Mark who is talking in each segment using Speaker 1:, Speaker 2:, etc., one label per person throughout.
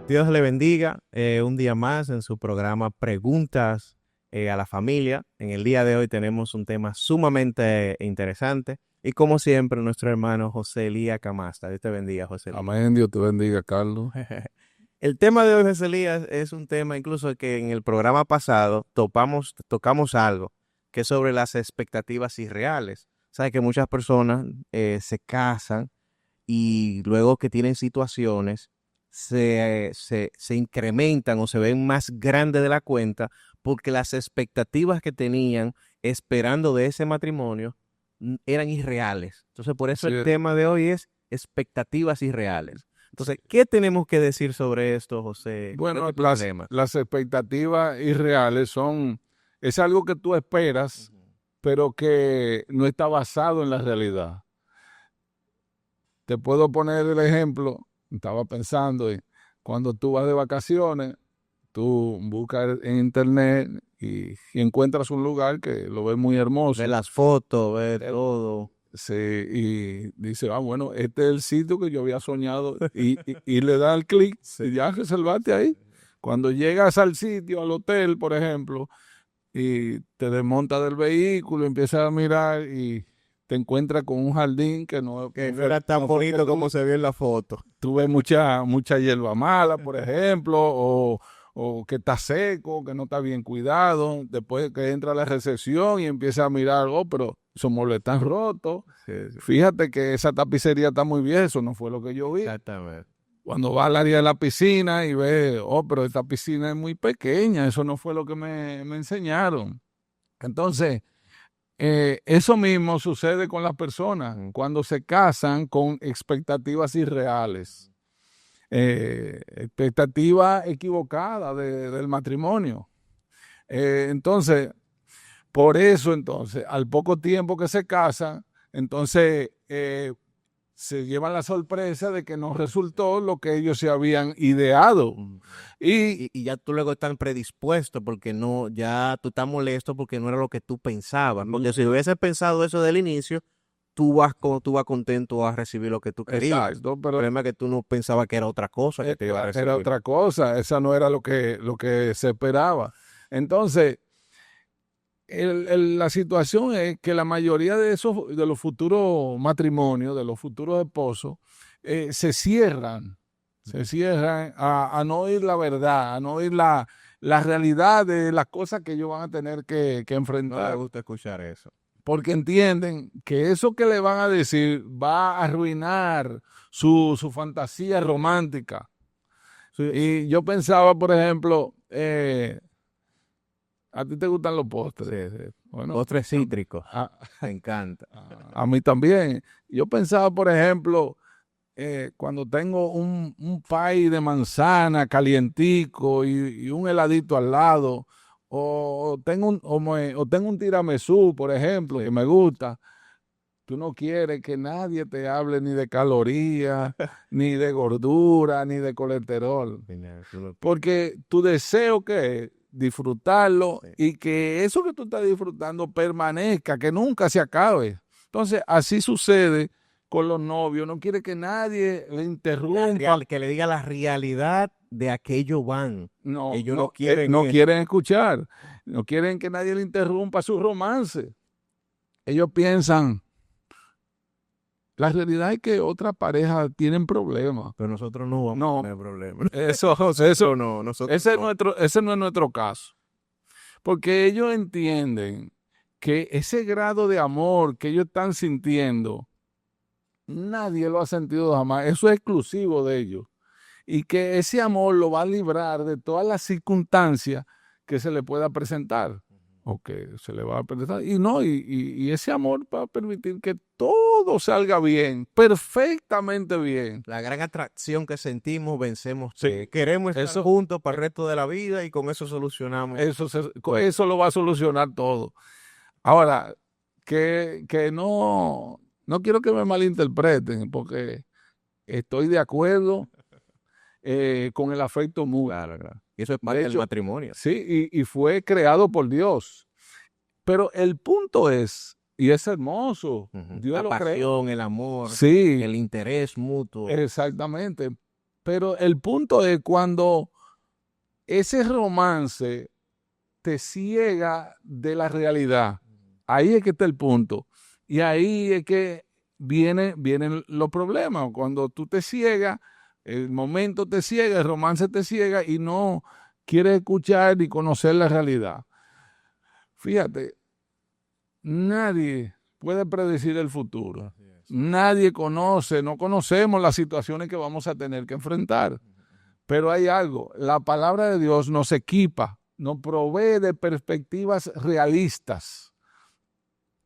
Speaker 1: Dios le bendiga un día más en su programa Preguntas a la Familia. En el día de hoy tenemos un tema sumamente interesante y como siempre nuestro hermano José Elías Camasta. Dios te bendiga, José Elías.
Speaker 2: Amén, Dios te bendiga, Carlos.
Speaker 1: El tema de hoy, José Elías, es un tema incluso que en el programa pasado tocamos algo que es sobre las expectativas irreales. Sabes que muchas personas se casan y luego que tienen situaciones se incrementan o se ven más grandes de la cuenta porque las expectativas que tenían esperando de ese matrimonio eran irreales. Entonces, por eso
Speaker 2: Sí,
Speaker 1: el tema de hoy es expectativas irreales. Entonces, ¿qué tenemos que decir sobre esto, José? ¿Cuál
Speaker 2: bueno,
Speaker 1: es tu problema?
Speaker 2: las expectativas irreales es algo que tú esperas,
Speaker 1: Ujú.
Speaker 2: pero que no está basado en la realidad. Te puedo poner el ejemplo, estaba pensando, cuando tú vas de vacaciones, tú buscas en internet y encuentras un lugar que lo ves muy
Speaker 1: Ver
Speaker 2: hermoso.
Speaker 1: las fotos, ver
Speaker 2: El-
Speaker 1: todo.
Speaker 2: Sí, y dice, bueno, este es el sitio que yo había soñado y le da el clic y ya reservaste ahí. Cuando llegas al sitio, al hotel, por ejemplo, y te desmontas del vehículo, empiezas a mirar y te encuentras con un jardín que
Speaker 1: Que no era tan
Speaker 2: no fue que
Speaker 1: bonito como se vio en la foto.
Speaker 2: tú ves mucha hierba mala, por ejemplo, o que está seco, que no está bien cuidado. Después que entra a la recepción y empieza a mirar, pero esos muebles están rotos.
Speaker 1: Sí, sí,
Speaker 2: Fíjate que esa tapicería está muy vieja, eso no fue lo que yo vi.
Speaker 1: exactamente.
Speaker 2: Cuando va al área de la piscina y ve, pero esta piscina es muy pequeña, eso no fue lo que me enseñaron. Entonces, eso mismo sucede con las personas
Speaker 1: Ujú.
Speaker 2: cuando se casan con expectativas irreales, expectativa equivocada del matrimonio. Entonces, por eso entonces, al poco tiempo que se casan, entonces se llevan la sorpresa de que no resultó lo que ellos se habían ideado.
Speaker 1: Ujú.
Speaker 2: Y
Speaker 1: Y ya tú luego estás predispuesto porque no, ya tú estás molesto porque no era lo que tú pensabas. Porque si hubieses pensado eso del inicio, tú vas contento a recibir lo que tú querías.
Speaker 2: exacto,
Speaker 1: El
Speaker 2: pero
Speaker 1: problema es que tú no pensabas que era otra cosa que te iba a
Speaker 2: era
Speaker 1: recibir.
Speaker 2: otra cosa, esa no era lo que se esperaba. Entonces, la situación es que la mayoría de los futuros matrimonios, de los futuros esposos, se cierran a no oír la verdad, a no oír la realidad de las cosas que ellos van a tener que
Speaker 1: No le
Speaker 2: enfrentar,
Speaker 1: gusta escuchar eso.
Speaker 2: porque entienden que eso que le van a decir va a arruinar su fantasía romántica. Y yo pensaba, por ejemplo, a ti te gustan los postres.
Speaker 1: Sí, sí.
Speaker 2: Bueno,
Speaker 1: Postres cítricos.
Speaker 2: a,
Speaker 1: Me encanta.
Speaker 2: a mí también. Yo pensaba, por ejemplo, cuando tengo un pie de manzana calientico y un heladito al lado, o tengo un tiramisú, por ejemplo, que me gusta. Tú no quieres que nadie te hable ni de calorías, ni de gordura, ni de colesterol.
Speaker 1: Mira,
Speaker 2: Porque tu deseo que es disfrutarlo
Speaker 1: sí.
Speaker 2: y que eso que tú estás disfrutando permanezca, que nunca se acabe. Entonces, así sucede con los novios. No quiere que nadie le interrumpa.
Speaker 1: Que le diga la realidad de aquello van.
Speaker 2: No,
Speaker 1: Ellos no quieren
Speaker 2: no
Speaker 1: eso.
Speaker 2: quieren escuchar. No quieren que nadie le interrumpa su romance. Ellos piensan, la realidad es que otras parejas tienen problemas.
Speaker 1: Pero nosotros no vamos a
Speaker 2: No,
Speaker 1: tener problemas.
Speaker 2: eso,
Speaker 1: Nosotros no, nosotros no.
Speaker 2: ese no es nuestro caso. Porque ellos entienden que ese grado de amor que ellos están sintiendo, nadie lo ha sentido jamás. Eso es exclusivo de ellos. Y que ese amor lo va a librar de todas las circunstancias que se le pueda presentar o que se le va a presentar. Y no, y ese amor va a permitir que todo salga bien, perfectamente bien.
Speaker 1: La gran atracción que sentimos, vencemos.
Speaker 2: Sí,
Speaker 1: Queremos estar
Speaker 2: eso,
Speaker 1: juntos para el resto de la vida y con eso solucionamos.
Speaker 2: eso lo va a solucionar todo. Ahora, que no quiero que me malinterpreten, porque estoy de acuerdo con el afecto mutuo.
Speaker 1: Claro, claro. Y eso es
Speaker 2: De
Speaker 1: parte del
Speaker 2: hecho,
Speaker 1: matrimonio.
Speaker 2: sí, y fue creado por Dios. Pero el punto es, y es hermoso,
Speaker 1: Ujú.
Speaker 2: Dios
Speaker 1: La
Speaker 2: lo creó.
Speaker 1: pasión, el amor,
Speaker 2: Sí,
Speaker 1: el interés mutuo.
Speaker 2: exactamente. Pero el punto es cuando ese romance te ciega de la realidad. Ahí es que está el punto. Y ahí es que vienen los problemas. Cuando tú te ciegas, el momento te ciega, el romance te ciega y no quieres escuchar ni conocer la realidad. Fíjate, nadie puede predecir el futuro. Nadie conoce, no conocemos las situaciones que vamos a tener que enfrentar. Pero hay algo, la palabra de Dios nos equipa, nos provee de perspectivas realistas.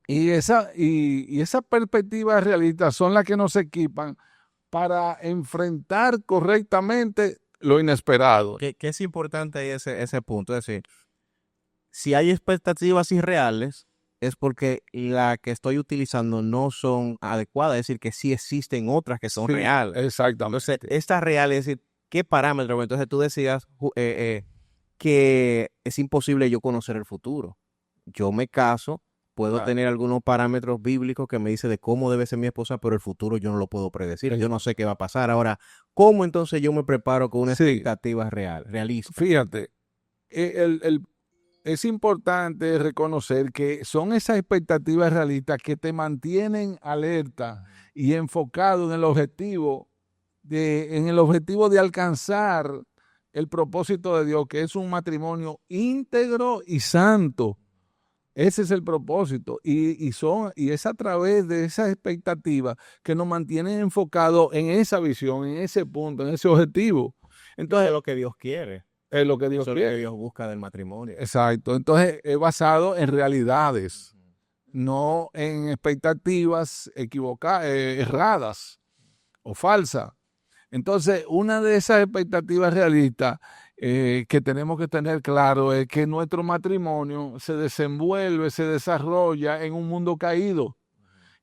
Speaker 2: Y esas perspectivas realistas son las que nos equipan para enfrentar correctamente lo inesperado.
Speaker 1: Que es importante ahí ese punto. Es decir, si hay expectativas irreales, es porque las que estoy utilizando no son adecuadas. Es decir, que sí existen otras que son
Speaker 2: Sí,
Speaker 1: reales.
Speaker 2: exactamente.
Speaker 1: Entonces, esta real, es decir, ¿qué parámetros? Entonces tú decías que es imposible yo conocer el futuro. Yo me caso, puedo
Speaker 2: Claro.
Speaker 1: tener algunos parámetros bíblicos que me dicen de cómo debe ser mi esposa, pero el futuro yo no lo puedo predecir. Yo no sé qué va a pasar. Ahora, ¿cómo entonces yo me preparo con una
Speaker 2: Sí.
Speaker 1: expectativa realista?
Speaker 2: Fíjate, es importante reconocer que son esas expectativas realistas que te mantienen alerta y enfocado en el objetivo de alcanzar el propósito de Dios, que es un matrimonio íntegro y santo. Ese es el propósito. Y es a través de esas expectativas que nos mantienen enfocados en esa visión, en ese punto, en ese objetivo.
Speaker 1: Entonces, es lo que Dios quiere.
Speaker 2: Es lo que Dios
Speaker 1: Eso es lo
Speaker 2: quiere.
Speaker 1: que Dios busca del matrimonio.
Speaker 2: Exacto. Entonces, es basado en realidades, no en expectativas equivocadas, erradas o falsas. Entonces, una de esas expectativas realistas que tenemos que tener claro es que nuestro matrimonio se desenvuelve, se desarrolla en un mundo caído.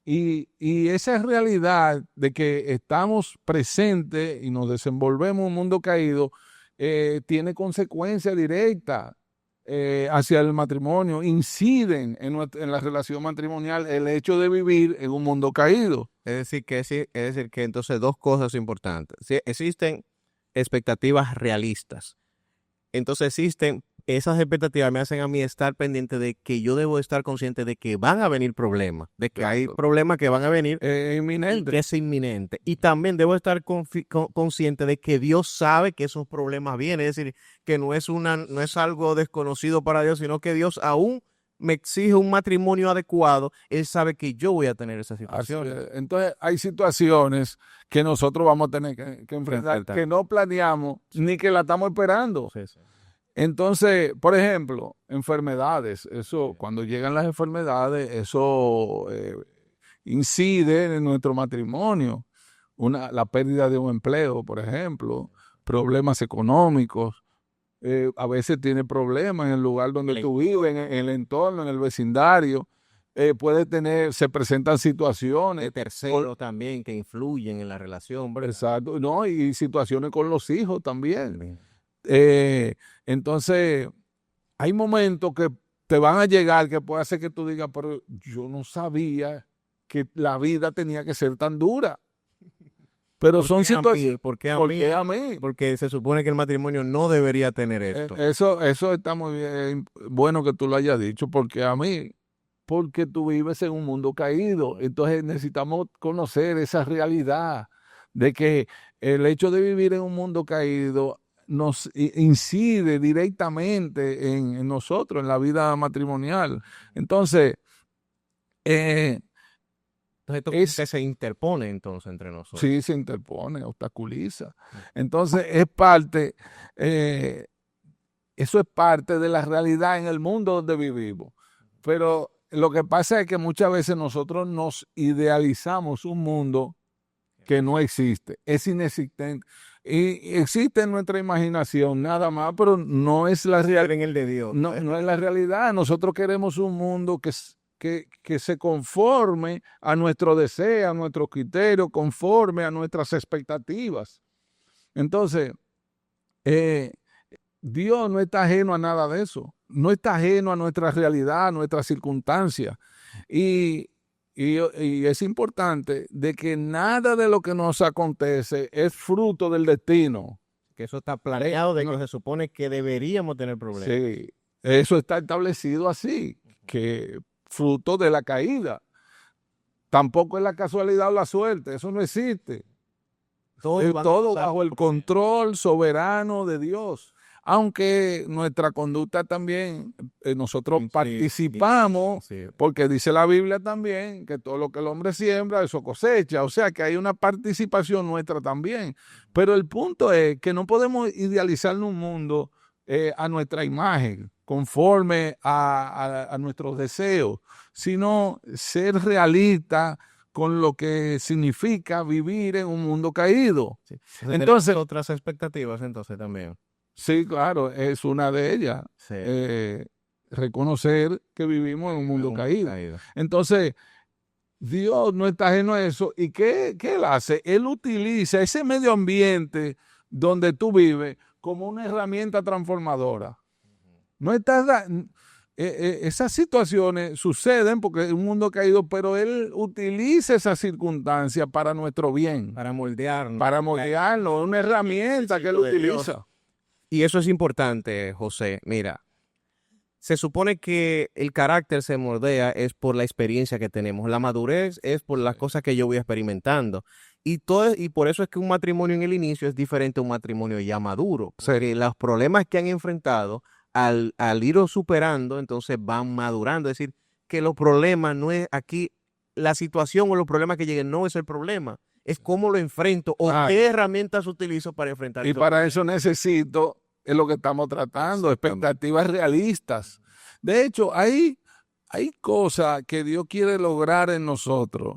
Speaker 2: Y esa realidad de que estamos presentes y nos desenvolvemos en un mundo caído tiene consecuencias directas hacia el matrimonio, inciden en la relación matrimonial el hecho de vivir en un mundo caído.
Speaker 1: Es decir que entonces dos cosas importantes. Sí, existen expectativas realistas. Entonces esas expectativas me hacen a mí estar pendiente de que yo debo estar consciente de que van a venir problemas, de que hay
Speaker 2: Claro.
Speaker 1: problemas que van a venir y
Speaker 2: Inminente.
Speaker 1: que es inminente. Y también debo estar consciente de que Dios sabe que esos problemas vienen. Es decir, que no es algo desconocido para Dios, sino que Dios aún me exige un matrimonio adecuado. Él sabe que yo voy a tener esa situación.
Speaker 2: Entonces, hay situaciones que nosotros vamos a tener que enfrentar, que no planeamos ni que la estamos esperando.
Speaker 1: Sí, sí.
Speaker 2: Entonces, por ejemplo, enfermedades. Eso, cuando llegan las enfermedades, eso incide en nuestro matrimonio. La pérdida de un empleo, por ejemplo, problemas económicos. A veces tiene problemas en el lugar donde tú vives, en el entorno, en el vecindario. Se presentan situaciones.
Speaker 1: De terceros también que influyen en la relación, ¿verdad?
Speaker 2: Exacto, no, y situaciones con los hijos también. Entonces, hay momentos que te van a llegar que puede hacer que tú digas, pero yo no sabía que la vida tenía que ser tan dura. Pero son situaciones.
Speaker 1: ¿Por qué a mí? Porque se supone que el matrimonio no debería tener esto.
Speaker 2: Eso está muy bien, bueno que tú lo hayas dicho, porque a mí, porque tú vives en un mundo caído. Entonces necesitamos conocer esa realidad de que el hecho de vivir en un mundo caído nos incide directamente en nosotros, en la vida matrimonial. Entonces,
Speaker 1: Entonces se interpone entonces entre nosotros.
Speaker 2: Sí, se interpone, obstaculiza. Entonces, es parte, eso es parte de la realidad en el mundo donde vivimos. Pero lo que pasa es que muchas veces nosotros nos idealizamos un mundo que no existe, es inexistente. Y existe en nuestra imaginación nada más, pero no es la realidad.
Speaker 1: En el de Dios.
Speaker 2: No es la realidad. Nosotros queremos un mundo que se conforme a nuestro deseo, a nuestro criterio, conforme a nuestras expectativas. Entonces, Dios no está ajeno a nada de eso. No está ajeno a nuestra realidad, a nuestras circunstancias. Y Y es importante de que nada de lo que nos acontece es fruto del destino.
Speaker 1: Que eso está planeado de que se supone que deberíamos tener problemas.
Speaker 2: Sí, eso está establecido así, que fruto de la caída. Tampoco es la casualidad o la suerte, eso no existe. Es todo bajo el control soberano de Dios. Aunque nuestra conducta también, nosotros participamos, porque dice la Biblia también que todo lo que el hombre siembra, eso cosecha. O sea que hay una participación nuestra también. Pero el punto es que no podemos idealizar un mundo a nuestra imagen, conforme a nuestros deseos, sino ser realista con lo que significa vivir en un mundo caído.
Speaker 1: Sí. Entonces, otras expectativas entonces también.
Speaker 2: Sí, claro, es una de ellas.
Speaker 1: Sí.
Speaker 2: Reconocer que vivimos en un mundo caído. Entonces, Dios no está ajeno a eso. ¿Y qué Él hace? Él utiliza ese medio ambiente donde tú vives como una herramienta transformadora. No está... esas situaciones suceden porque es un mundo caído, pero Él utiliza esas circunstancias para nuestro bien.
Speaker 1: Para moldearnos.
Speaker 2: Para moldearnos. Es una herramienta que Él utiliza.
Speaker 1: Y eso es importante, José. Mira, se supone que el carácter se moldea es por la experiencia que tenemos. La madurez es por las cosas que yo voy experimentando. Y por eso es que un matrimonio en el inicio es diferente a un matrimonio ya maduro. Porque los problemas que han enfrentado, al irlo superando, entonces van madurando. Es decir, que los problemas no es aquí, la situación o los problemas que lleguen no es el problema. Es cómo lo enfrento o qué herramientas utilizo para enfrentar.
Speaker 2: Y para eso necesito, es lo que estamos tratando, expectativas realistas. De hecho, hay cosas que Dios quiere lograr en nosotros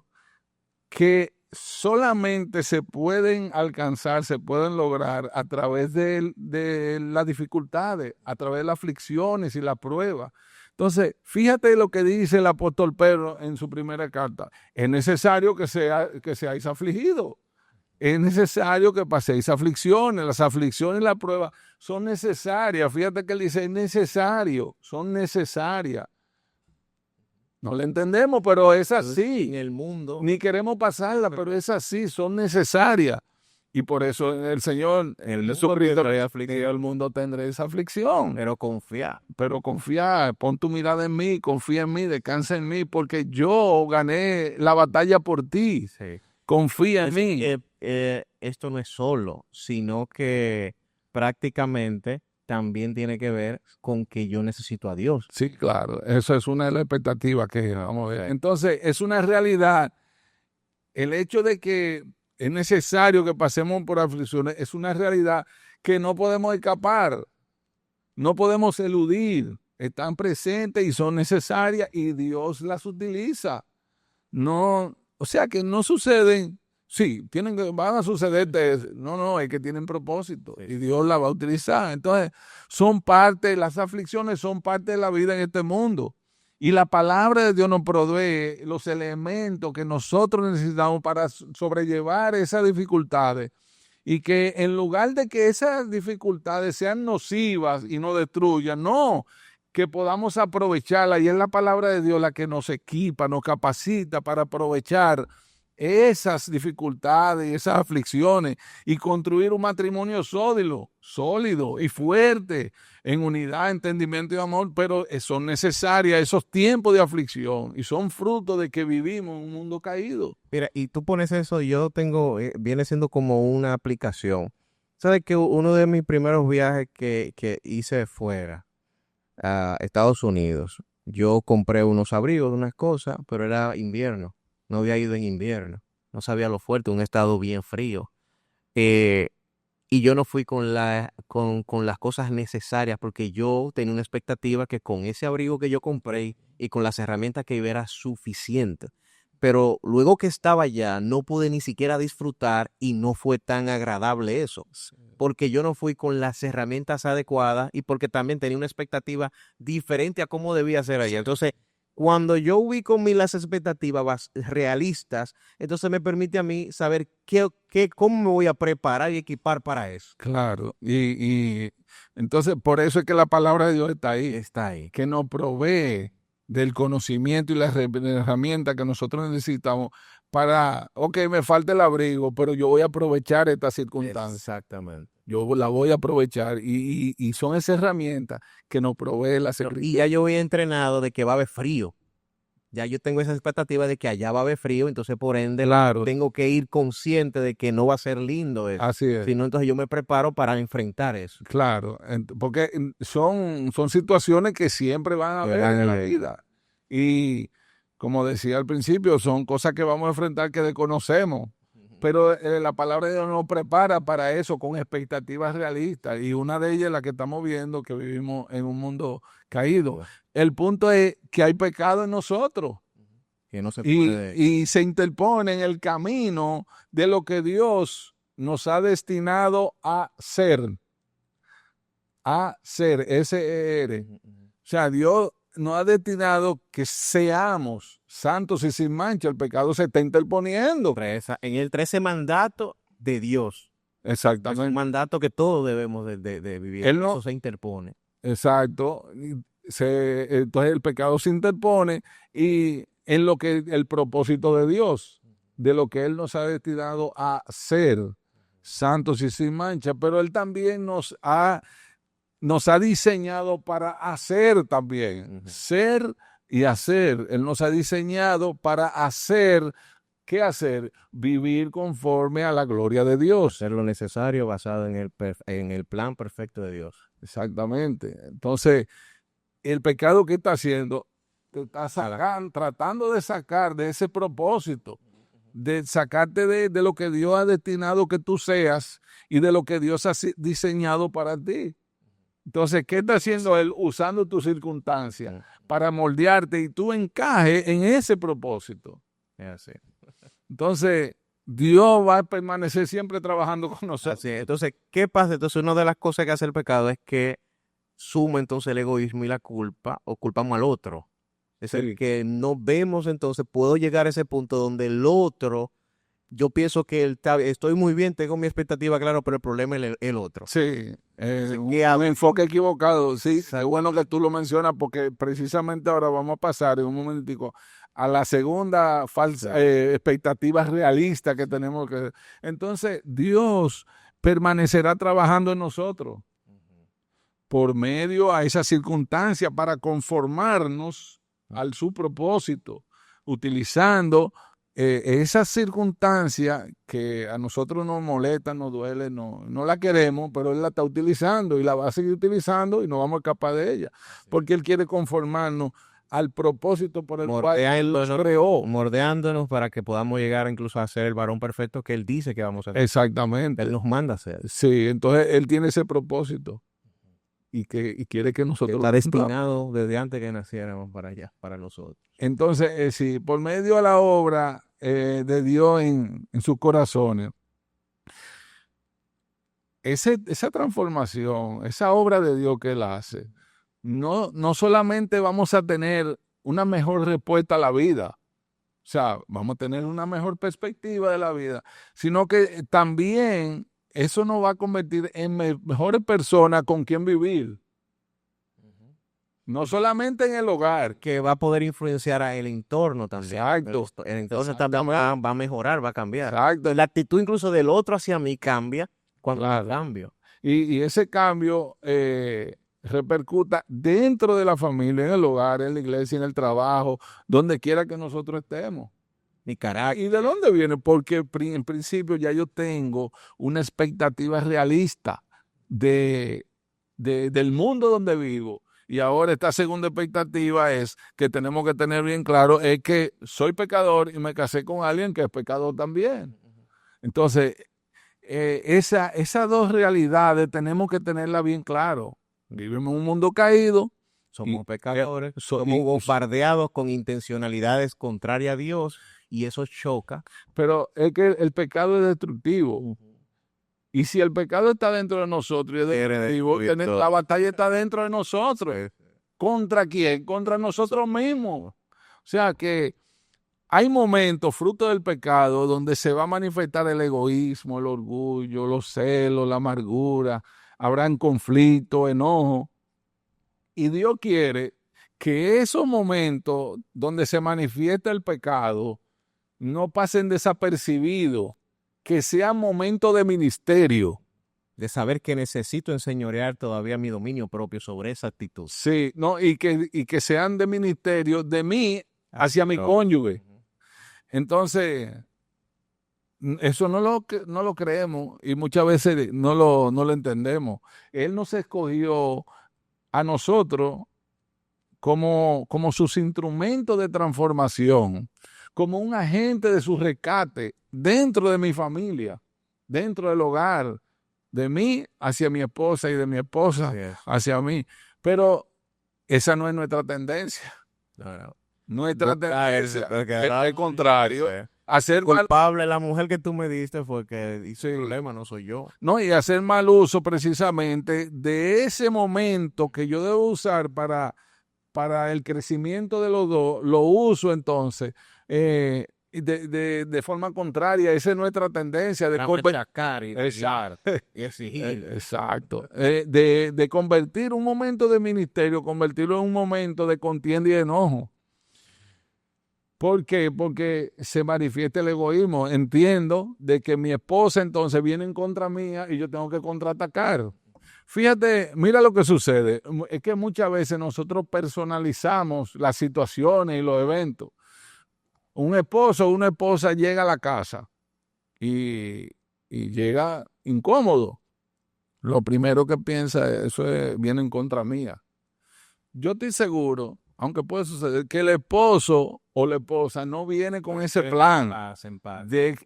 Speaker 2: que solamente se pueden alcanzar, se pueden lograr a través de las dificultades, a través de las aflicciones y las pruebas. Entonces, fíjate lo que dice el apóstol Pedro en su primera carta. Es necesario que seáis afligidos. Es necesario que paséis aflicciones. Las aflicciones y las pruebas son necesarias. Fíjate que él dice, es necesario, son necesarias. No le entendemos, pero es así.
Speaker 1: En el mundo.
Speaker 2: Ni queremos pasarla, pero es así, son necesarias. Y por eso el Señor, el mundo tendrá esa aflicción.
Speaker 1: Pero
Speaker 2: confía, pon tu mirada en mí, confía en mí, descansa en mí, porque yo gané la batalla por ti.
Speaker 1: Sí.
Speaker 2: Confía en mí.
Speaker 1: Esto no es solo, sino que prácticamente también tiene que ver con que yo necesito a Dios.
Speaker 2: Sí, claro, eso es una de las expectativas que vamos a ver. Entonces, es una realidad. El hecho de que es necesario que pasemos por aflicciones es una realidad que no podemos escapar, no podemos eludir. Están presentes y son necesarias y Dios las utiliza. No, o sea que no suceden. Sí, van a suceder. No, es que tienen propósito y Dios la va a utilizar. Entonces, las aflicciones son parte de la vida en este mundo. Y la palabra de Dios nos provee los elementos que nosotros necesitamos para sobrellevar esas dificultades. Y que en lugar de que esas dificultades sean nocivas y nos destruyan, no, que podamos aprovecharla. Y es la palabra de Dios la que nos equipa, nos capacita para aprovechar esas dificultades y esas aflicciones y construir un matrimonio sólido y fuerte en unidad, entendimiento y amor, pero son necesarias esos tiempos de aflicción y son fruto de que vivimos en un mundo caído.
Speaker 1: Mira, y tú pones eso, yo tengo, viene siendo como una aplicación. ¿Sabes que uno de mis primeros viajes que hice fuera a Estados Unidos, yo compré unos abrigos, unas cosas, pero era invierno? No había ido en invierno, no sabía lo fuerte, un estado bien frío. Y yo no fui con las cosas necesarias porque yo tenía una expectativa que con ese abrigo que yo compré y con las herramientas que iba era suficiente. Pero luego que estaba allá, no pude ni siquiera disfrutar y no fue tan agradable eso. Porque yo no fui con las herramientas adecuadas y porque también tenía una expectativa diferente a cómo debía ser allá. Entonces, cuando yo ubico las expectativas realistas, entonces me permite a mí saber cómo me voy a preparar y equipar para eso.
Speaker 2: Claro, y entonces por eso es que la palabra de Dios está ahí.
Speaker 1: Está ahí.
Speaker 2: Que nos provee del conocimiento y las herramientas que nosotros necesitamos para, me falta el abrigo, pero yo voy a aprovechar esta circunstancia.
Speaker 1: Exactamente.
Speaker 2: Yo la voy a aprovechar y son esas herramientas que nos provee la
Speaker 1: Y
Speaker 2: Secretaría.
Speaker 1: ya yo voy entrenado de que va a haber frío. Ya yo tengo esa expectativa de que allá va a haber frío, entonces por ende
Speaker 2: Claro,
Speaker 1: tengo que ir consciente de que no va a ser lindo eso.
Speaker 2: así es.
Speaker 1: Sino entonces yo me preparo para enfrentar eso.
Speaker 2: Claro, porque son situaciones que siempre van a haber en la vida. Y como decía al principio, son cosas que vamos a enfrentar que desconocemos. Pero la palabra de Dios nos prepara para eso con expectativas realistas. Y una de ellas es la que estamos viendo, que vivimos en un mundo caído. El punto es que hay pecado en nosotros.
Speaker 1: Que no se puede.
Speaker 2: Y se interpone en el camino de lo que Dios nos ha destinado a ser. A ser, S-E-R. O sea, Dios nos ha destinado que seamos santos y sin mancha. El pecado se está interponiendo.
Speaker 1: En el 13 mandato de Dios.
Speaker 2: Exactamente.
Speaker 1: Es un mandato que todos debemos de vivir. Eso se interpone.
Speaker 2: Exacto. Entonces el pecado se interpone y en lo que el propósito de Dios, de lo que Él nos ha destinado a ser santos y sin mancha, pero Él también nos ha diseñado para hacer también, ser y hacer. Él nos ha diseñado para hacer, ¿qué hacer? Vivir conforme a la gloria de Dios.
Speaker 1: Hacer lo necesario basado en el plan perfecto de Dios.
Speaker 2: Exactamente. Entonces, el pecado que está haciendo, te está tratando de sacar de ese propósito, de sacarte de lo que Dios ha destinado que tú seas y de lo que Dios ha diseñado para ti. Entonces, ¿qué está haciendo Él? Usando tus circunstancias para moldearte y tú encajes en ese propósito.
Speaker 1: Es así.
Speaker 2: Entonces, Dios va a permanecer siempre trabajando con nosotros.
Speaker 1: Así es. Entonces, ¿qué pasa? Entonces, una de las cosas que hace el pecado es que suma entonces el egoísmo y la culpa, o culpamos al otro. Es decir, que no vemos entonces, puedo llegar a ese punto donde el otro, yo pienso que estoy muy bien, tengo mi expectativa, claro, pero el problema es el otro.
Speaker 2: Sí, un enfoque equivocado. Sí, es bueno que tú lo mencionas porque precisamente ahora vamos a pasar en un momentico a la segunda falsa expectativa realista que tenemos que. Entonces, Dios permanecerá trabajando en nosotros por medio a esa circunstancia para conformarnos al su propósito, utilizando esa circunstancia que a nosotros nos molesta, nos duele, no la queremos, pero Él la está utilizando y la va a seguir utilizando y no vamos a escapar de ella, porque Él quiere conformarnos al propósito por el cual Él nos creó.
Speaker 1: Mordeándonos para que podamos llegar incluso a ser el varón perfecto que Él dice que vamos a ser.
Speaker 2: Exactamente.
Speaker 1: Él nos manda a ser.
Speaker 2: Sí, entonces Él tiene ese propósito. Y quiere que nosotros...
Speaker 1: Está destinado desde antes que naciéramos para allá, para nosotros.
Speaker 2: Entonces, sí, por medio de la obra de Dios en sus corazones, esa transformación, esa obra de Dios que Él hace, no solamente vamos a tener una mejor respuesta a la vida, o sea, vamos a tener una mejor perspectiva de la vida, sino que también eso nos va a convertir en mejores personas con quien vivir. No solamente en el hogar.
Speaker 1: Que va a poder influenciar al entorno también.
Speaker 2: Exacto.
Speaker 1: El entorno también va a mejorar, va a cambiar.
Speaker 2: Exacto.
Speaker 1: La actitud incluso del otro hacia mí cambia cuando cambio.
Speaker 2: Y ese cambio repercuta dentro de la familia, en el hogar, en la iglesia, en el trabajo, donde quiera que nosotros estemos.
Speaker 1: Mi carácter.
Speaker 2: ¿Y de dónde viene? Porque en principio ya yo tengo una expectativa realista del mundo donde vivo. Y ahora esta segunda expectativa es que tenemos que tener bien claro, es que soy pecador y me casé con alguien que es pecador también. Entonces, esas dos realidades tenemos que tenerlas bien claro. Vivimos en un mundo caído.
Speaker 1: Somos pecadores, somos bombardeados con intencionalidades contrarias a Dios y eso choca.
Speaker 2: Pero es que el pecado es destructivo. Y si el pecado está dentro de nosotros, y es destructivo, la batalla está dentro de nosotros. ¿Contra quién? Contra nosotros mismos. O sea que hay momentos, fruto del pecado, donde se va a manifestar el egoísmo, el orgullo, los celos, la amargura, habrán conflicto, enojo. Y Dios quiere que esos momentos donde se manifiesta el pecado no pasen desapercibidos, que sean momentos de ministerio.
Speaker 1: De saber que necesito enseñorear todavía mi dominio propio sobre esa actitud.
Speaker 2: Sí, no, y que sean de ministerio de mí hacia mi cónyuge. Entonces, eso no lo creemos y muchas veces no lo entendemos. Él nos escogió a nosotros como sus instrumentos de transformación, como un agente de su rescate dentro de mi familia, dentro del hogar, de mí hacia mi esposa y de mi esposa hacia mí. Pero esa no es nuestra tendencia. Nuestra tendencia es al contrario. Hacer
Speaker 1: culpable la mujer que tú me diste fue que hizo el problema, no soy yo.
Speaker 2: No, y hacer mal uso precisamente de ese momento que yo debo usar para el crecimiento de los dos, lo uso entonces de forma contraria. Esa es nuestra tendencia de
Speaker 1: machacar y exigir.
Speaker 2: Exacto. De convertir un momento de ministerio, convertirlo en un momento de contienda y enojo. ¿Por qué? Porque se manifiesta el egoísmo. Entiendo de que mi esposa entonces viene en contra mía y yo tengo que contraatacar. Fíjate, mira lo que sucede. Es que muchas veces nosotros personalizamos las situaciones y los eventos. Un esposo o una esposa llega a la casa y llega incómodo. Lo primero que piensa viene en contra mía. Yo estoy seguro, aunque puede suceder, que el esposo o la esposa no viene con ese plan.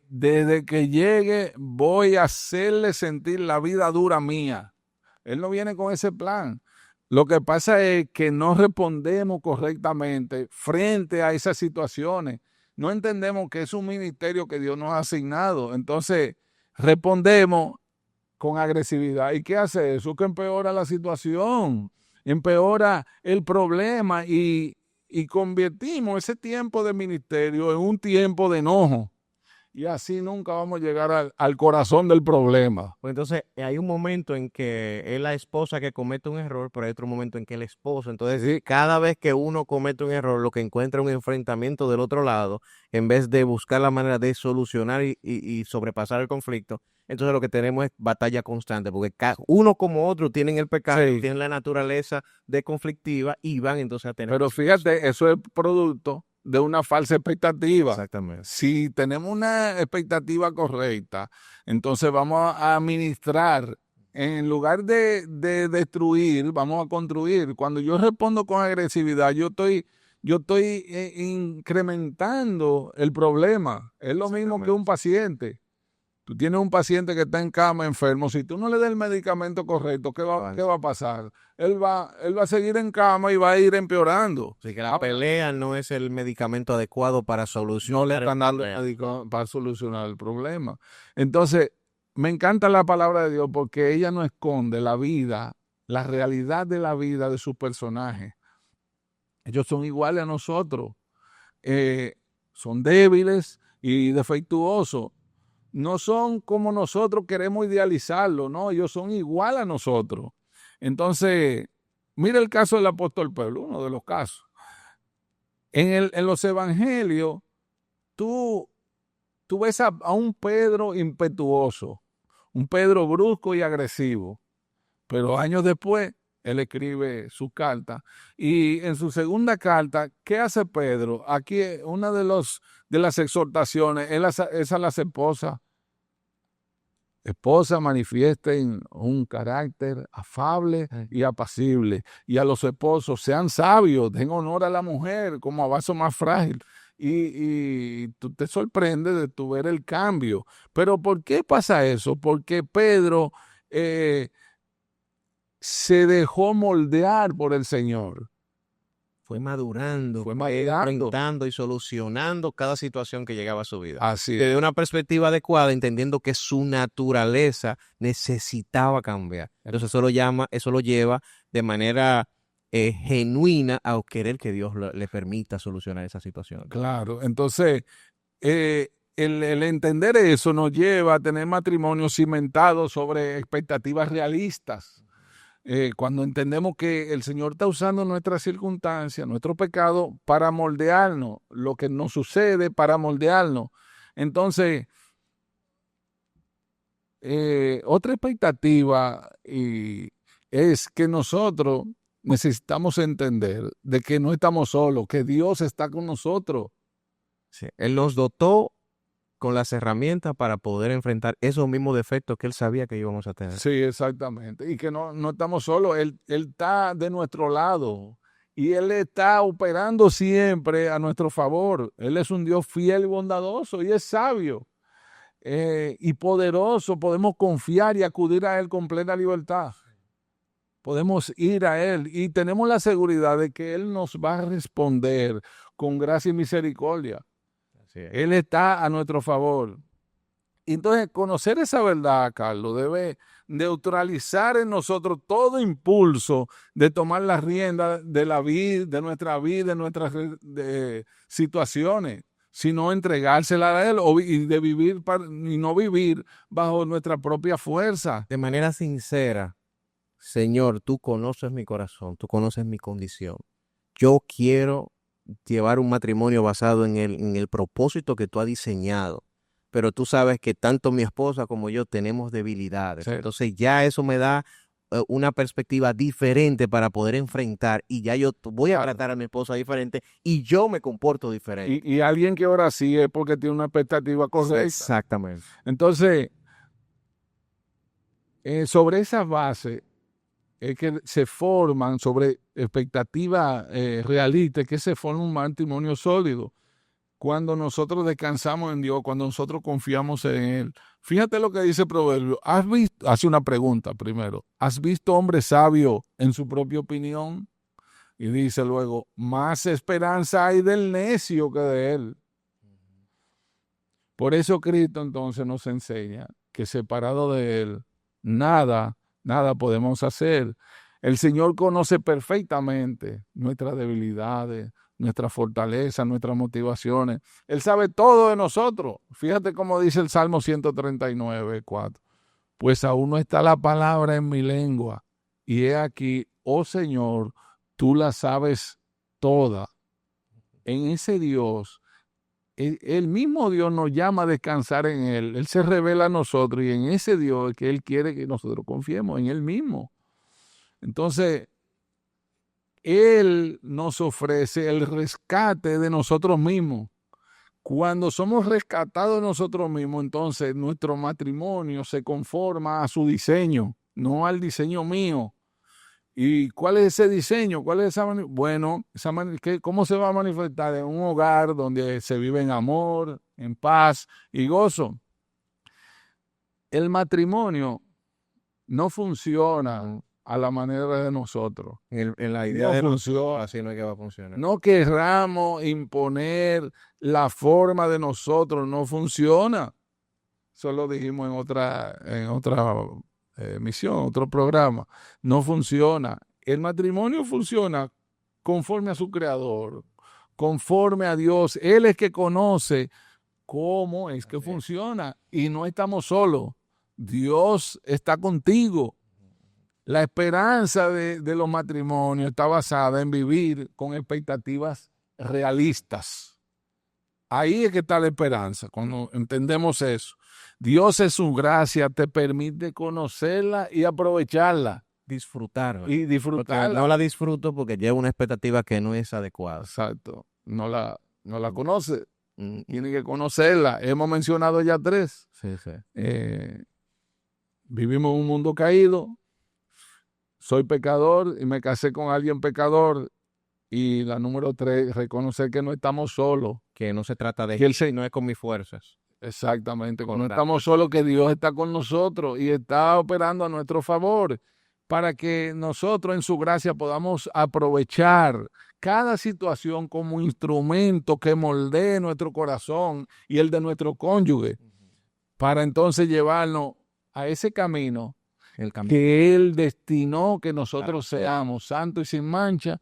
Speaker 2: Desde que llegue voy a hacerle sentir la vida dura mía. Él no viene con ese plan. Lo que pasa es que no respondemos correctamente frente a esas situaciones. No entendemos que es un ministerio que Dios nos ha asignado. Entonces, respondemos con agresividad. ¿Y qué hace eso? Que empeora la situación, empeora el problema y convertimos ese tiempo de ministerio en un tiempo de enojo. Y así nunca vamos a llegar al corazón del problema.
Speaker 1: Pues entonces hay un momento en que es la esposa que comete un error, pero hay otro momento en que el esposo. Entonces, sí, cada vez que uno comete un error, lo que encuentra es un enfrentamiento del otro lado, en vez de buscar la manera de solucionar y sobrepasar el conflicto. Entonces lo que tenemos es batalla constante, porque uno como otro tienen el pecado, tienen la naturaleza de conflictiva y van entonces a tener...
Speaker 2: Pero fíjate, eso es producto de una falsa expectativa.
Speaker 1: Exactamente.
Speaker 2: Si tenemos una expectativa correcta, entonces vamos a administrar. En lugar de destruir, vamos a construir. Cuando yo respondo con agresividad, yo estoy incrementando el problema. Es lo mismo que un paciente. Tú tienes un paciente que está en cama enfermo. Si tú no le das el medicamento correcto, ¿qué va a pasar? Él va a seguir en cama y va a ir empeorando.
Speaker 1: Así que la pelea no es el medicamento adecuado para solucionar.
Speaker 2: No le están dando para solucionar el problema. Entonces, me encanta la palabra de Dios porque ella no esconde la vida, la realidad de la vida de sus personajes. Ellos son iguales a nosotros. Son débiles y defectuosos. No son como nosotros queremos idealizarlo, no, ellos son igual a nosotros. Entonces, mira el caso del apóstol Pablo, uno de los casos. En los evangelios, tú ves a un Pedro impetuoso, un Pedro brusco y agresivo, pero años después, él escribe su carta, y en su segunda carta, ¿qué hace Pedro? Aquí una de las exhortaciones es a las esposas. Esposas manifiesten un carácter afable y apacible. Y a los esposos, sean sabios, den honor a la mujer como a vaso más frágil. Y tú te sorprendes de tu ver el cambio. Pero ¿por qué pasa eso? Porque Pedro se dejó moldear por el Señor.
Speaker 1: Fue madurando, enfrentando y solucionando cada situación que llegaba a su vida.
Speaker 2: Así es.
Speaker 1: Desde una perspectiva adecuada, entendiendo que su naturaleza necesitaba cambiar. Entonces eso lo lleva de manera genuina a querer que Dios le permita solucionar esa situación.
Speaker 2: Claro, entonces el entender eso nos lleva a tener matrimonios cimentados sobre expectativas realistas. cuando entendemos que el Señor está usando nuestras circunstancias, nuestro pecado, para moldearnos, lo que nos sucede para moldearnos. Entonces, otra expectativa es que nosotros necesitamos entender de que no estamos solos, que Dios está con nosotros.
Speaker 1: Sí, Él nos dotó con las herramientas para poder enfrentar esos mismos defectos que Él sabía que íbamos a tener.
Speaker 2: Sí, exactamente. Y que no estamos solos, él está de nuestro lado y Él está operando siempre a nuestro favor. Él es un Dios fiel y bondadoso y es sabio y poderoso. Podemos confiar y acudir a Él con plena libertad. Podemos ir a Él y tenemos la seguridad de que Él nos va a responder con gracia y misericordia.
Speaker 1: Así es.
Speaker 2: Él está a nuestro favor. Entonces, conocer esa verdad, Carlos, debe neutralizar en nosotros todo impulso de tomar la rienda de la vida, de nuestras situaciones, sino entregársela a Él y de vivir y no vivir bajo nuestra propia fuerza.
Speaker 1: De manera sincera, Señor, tú conoces mi corazón, tú conoces mi condición. Yo quiero llevar un matrimonio basado en el propósito que tú has diseñado. Pero tú sabes que tanto mi esposa como yo tenemos debilidades.
Speaker 2: Sí.
Speaker 1: Entonces ya eso me da una perspectiva diferente para poder enfrentar y ya yo voy a
Speaker 2: Claro.
Speaker 1: tratar a mi esposa diferente y yo me comporto diferente.
Speaker 2: Y alguien que ora así es porque tiene una expectativa correcta.
Speaker 1: Exactamente.
Speaker 2: Entonces, sobre esa base es que se forman, sobre expectativas realistas, que se forma un matrimonio sólido. Cuando nosotros descansamos en Dios, cuando nosotros confiamos en Él. Fíjate lo que dice el Proverbio. Hace una pregunta primero. ¿Has visto hombre sabio en su propia opinión? Y dice luego, más esperanza hay del necio que de él. Por eso Cristo entonces nos enseña que separado de Él, nada podemos hacer. El Señor conoce perfectamente nuestras debilidades, nuestras fortalezas, nuestras motivaciones. Él sabe todo de nosotros. Fíjate cómo dice el Salmo 139, 4. Pues aún no está la palabra en mi lengua. Y he aquí, oh Señor, tú la sabes toda. En ese Dios, el mismo Dios nos llama a descansar en Él. Él se revela a nosotros y en ese Dios es que Él quiere que nosotros confiemos, en Él mismo. Entonces, Él nos ofrece el rescate de nosotros mismos. Cuando somos rescatados de nosotros mismos, entonces nuestro matrimonio se conforma a su diseño, no al diseño mío. ¿Y cuál es ese diseño? ¿Cuál es esa bueno, ¿cómo se va a manifestar? En un hogar donde se vive en amor, en paz y gozo. El matrimonio no funciona a la manera de nosotros.
Speaker 1: En la idea
Speaker 2: No
Speaker 1: de
Speaker 2: funciona.
Speaker 1: así no es que va a funcionar.
Speaker 2: No querramos imponer la forma de nosotros, no funciona. Eso lo dijimos en otra misión, otro programa. No funciona. El matrimonio funciona conforme a su creador, conforme a Dios. Él es que conoce cómo es que funciona y no estamos solos. Dios está contigo. La esperanza de los matrimonios está basada en vivir con expectativas realistas. Ahí es que está la esperanza, cuando entendemos eso. Dios en su gracia te permite conocerla y aprovecharla.
Speaker 1: Disfrutarla.
Speaker 2: Y
Speaker 1: Porque
Speaker 2: disfrutarla.
Speaker 1: no la disfruto porque llevo una expectativa que no es adecuada.
Speaker 2: Exacto. No la conoce.
Speaker 1: Mm,
Speaker 2: Tiene que conocerla. Hemos mencionado ya 3.
Speaker 1: Sí, sí.
Speaker 2: Vivimos en un mundo caído. Soy pecador y me casé con alguien pecador. Y la número 3, reconocer que no estamos solos.
Speaker 1: Que no se trata de
Speaker 2: Que
Speaker 1: que no es con mis fuerzas.
Speaker 2: Exactamente,
Speaker 1: Con
Speaker 2: no
Speaker 1: gracia.
Speaker 2: estamos solos, que Dios está con nosotros y está operando a nuestro favor para que nosotros en su gracia podamos aprovechar cada situación como instrumento que moldee nuestro corazón y el de nuestro cónyuge, para entonces llevarnos a ese camino
Speaker 1: El camino.
Speaker 2: que Él destinó que nosotros seamos santos y sin mancha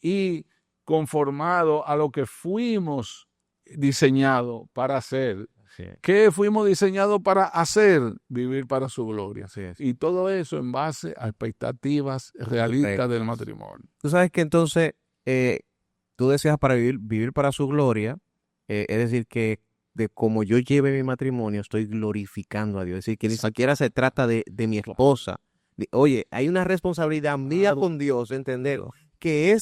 Speaker 2: y conformados a lo que fuimos diseñados para hacer.
Speaker 1: Así es.
Speaker 2: ¿Qué fuimos diseñados para hacer? Vivir para su gloria.
Speaker 1: Así es.
Speaker 2: Y todo eso en base a expectativas realistas
Speaker 1: Correcto.
Speaker 2: del matrimonio.
Speaker 1: Tú sabes que entonces tú deseas para vivir para su gloria, es decir, que de como yo lleve mi matrimonio, estoy glorificando a Dios. Es decir, que ni siquiera se trata de mi esposa. Oye, hay una responsabilidad mía con Dios, entender que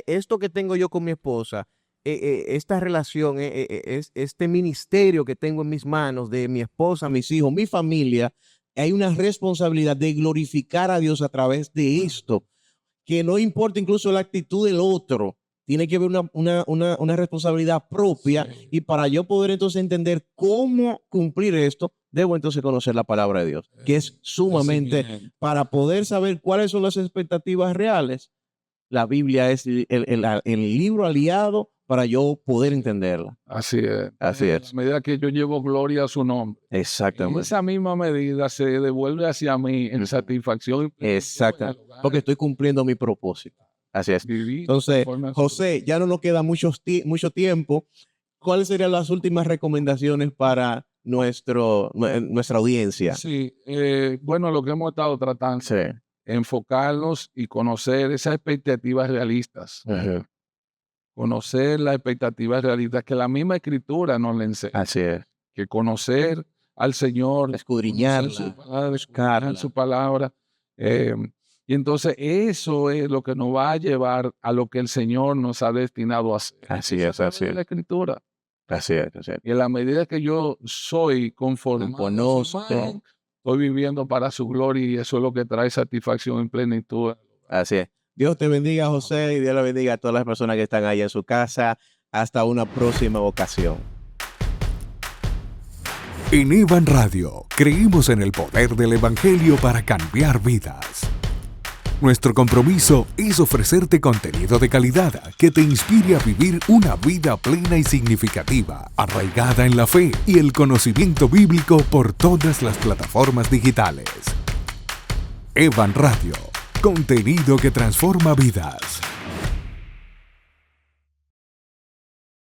Speaker 1: esto que tengo yo con mi esposa, esta relación, este ministerio que tengo en mis manos de mi esposa, mis hijos, mi familia, hay una responsabilidad de glorificar a Dios a través de esto, que no importa incluso la actitud del otro, tiene que haber una responsabilidad propia,
Speaker 2: Sí.
Speaker 1: y para yo poder entonces entender cómo cumplir esto, debo entonces conocer la palabra de Dios, que es sumamente,
Speaker 2: Crecimiento.
Speaker 1: para poder saber cuáles son las expectativas reales. La Biblia es el libro aliado para yo poder entenderla.
Speaker 2: Así es.
Speaker 1: Así es.
Speaker 2: A medida que yo llevo gloria a su nombre. En
Speaker 1: Exactamente.
Speaker 2: esa misma medida se devuelve hacia mí en satisfacción. y plenitud
Speaker 1: Exacto.
Speaker 2: en el hogar.
Speaker 1: Porque estoy cumpliendo mi propósito. Así es.
Speaker 2: Vivir
Speaker 1: Entonces,
Speaker 2: conforme a su
Speaker 1: José, ya no nos queda mucho tiempo. ¿Cuáles serían las últimas recomendaciones para nuestra audiencia?
Speaker 2: Sí, bueno, lo que hemos estado tratando,
Speaker 1: Sí.
Speaker 2: enfocarnos y conocer esas expectativas realistas,
Speaker 1: Ajá.
Speaker 2: conocer las expectativas realistas que la misma escritura nos le enseña,
Speaker 1: Así es.
Speaker 2: que conocer al Señor,
Speaker 1: Escudriñarla,
Speaker 2: conocer su palabra,
Speaker 1: buscarla.
Speaker 2: escudriñar su palabra, y entonces eso es lo que nos va a llevar a lo que el Señor nos ha destinado a hacer.
Speaker 1: Así
Speaker 2: Eso
Speaker 1: es,
Speaker 2: a
Speaker 1: así
Speaker 2: través de
Speaker 1: es.
Speaker 2: la escritura.
Speaker 1: Así es, así es.
Speaker 2: Y en la medida que yo soy conformado a su
Speaker 1: Conozco.
Speaker 2: imagen, estoy viviendo para su gloria, y eso es lo que trae satisfacción y plenitud.
Speaker 1: Así es. Dios te bendiga, José, y Dios le bendiga a todas las personas que están ahí en su casa. Hasta una próxima ocasión.
Speaker 3: En Evan Radio creemos en el poder del Evangelio para cambiar vidas. Nuestro compromiso es ofrecerte contenido de calidad que te inspire a vivir una vida plena y significativa, arraigada en la fe y el conocimiento bíblico por todas las plataformas digitales. Evan Radio, contenido que transforma vidas.